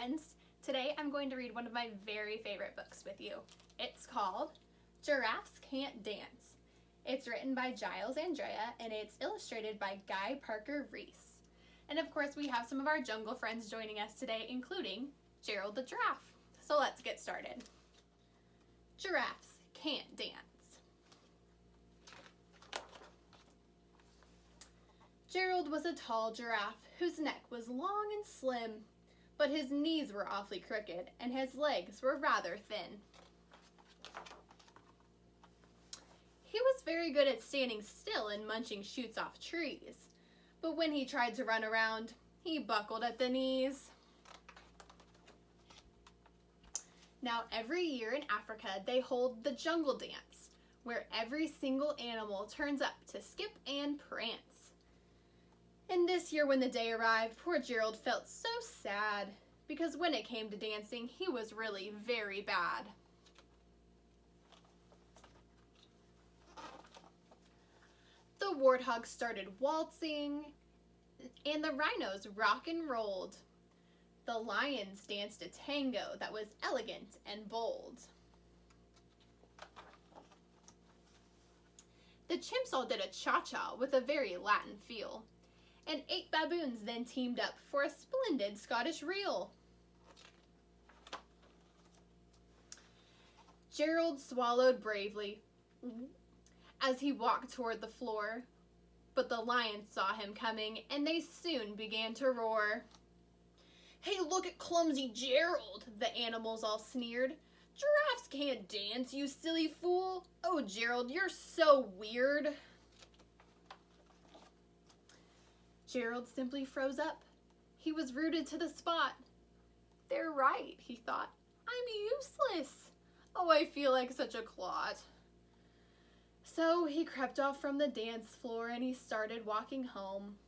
friends. Today I'm going to read one of my very favorite books with you. It's called Giraffes Can't Dance. It's written by Giles Andrea and it's illustrated by Guy Parker Reese. And of course we have some of our jungle friends joining us today, including Gerald the giraffe. So let's get started. Giraffes Can't Dance. Gerald was a tall giraffe whose neck was long and slim, but his knees were awfully crooked and his legs were rather thin. He was very good at standing still and munching shoots off trees, but when he tried to run around, he buckled at the knees. Now every year in Africa they hold the jungle dance, where every single animal turns up to skip and prance. And this year when the day arrived, poor Gerald felt so sad, because when it came to dancing, he was really very bad. The warthogs started waltzing, and the rhinos rock and rolled. The lions danced a tango that was elegant and bold. The chimps all did a cha-cha with a very Latin feel. And 8 baboons then teamed up for a splendid Scottish reel. Gerald swallowed bravely as he walked toward the floor, but the lions saw him coming and they soon began to roar. "Hey, look at clumsy Gerald," the animals all sneered. "Giraffes can't dance, you silly fool. Oh, Gerald, you're so weird." Gerald simply froze up. He was rooted to the spot. "They're right," he thought. "I'm useless. Oh, I feel like such a clot." So he crept off from the dance floor and he started walking home.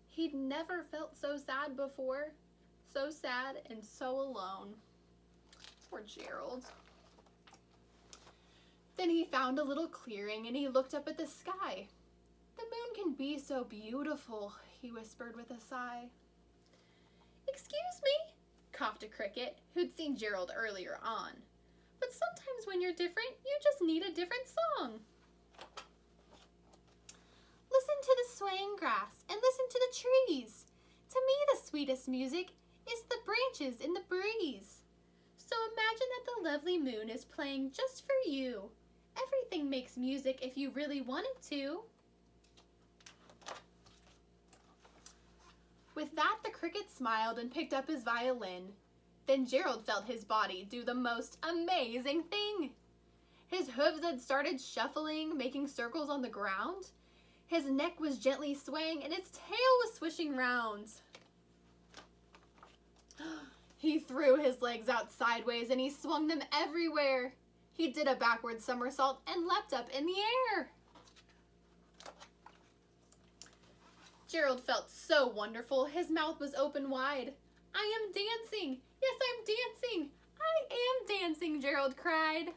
He'd never felt so sad before. So sad and so alone. Poor Gerald. Then he found a little clearing and he looked up at the sky. "The moon can be so beautiful," he whispered with a sigh. "Excuse me," coughed a cricket who'd seen Gerald earlier on. "But sometimes when you're different, you just need a different song." "Listen to the swaying grass and listen to the trees. To me the sweetest music is the branches in the breeze. So imagine that the lovely moon is playing just for you. Everything makes music if you really want it to." With that, the cricket smiled and picked up his violin. Then Gerald felt his body do the most amazing thing. His hooves had started shuffling, making circles on the ground. His neck was gently swaying and his tail was swishing round. He threw his legs out sideways and he swung them everywhere. He did a backward somersault and leapt up in the air. Gerald felt so wonderful, his mouth was open wide. "I am dancing! Yes, I'm dancing! I am dancing!" Gerald cried.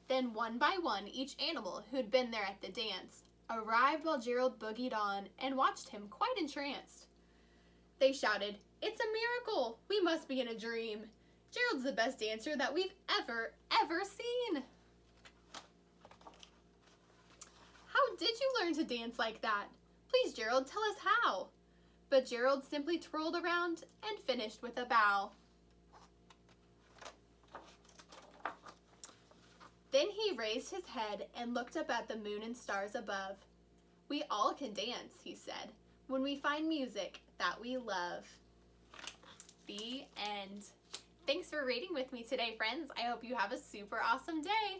Then one by one, each animal who'd been there at the dance arrived while Gerald boogied on and watched him quite entranced. They shouted, "It's a miracle! We must be in a dream! Gerald's the best dancer that we've ever seen!" "How did you learn to dance like that? Please, Gerald, tell us how." But Gerald simply twirled around and finished with a bow. Then he raised his head and looked up at the moon and stars above. "We all can dance," he said, "when we find music that we love." The end. Thanks for reading with me today, friends. I hope you have a super awesome day.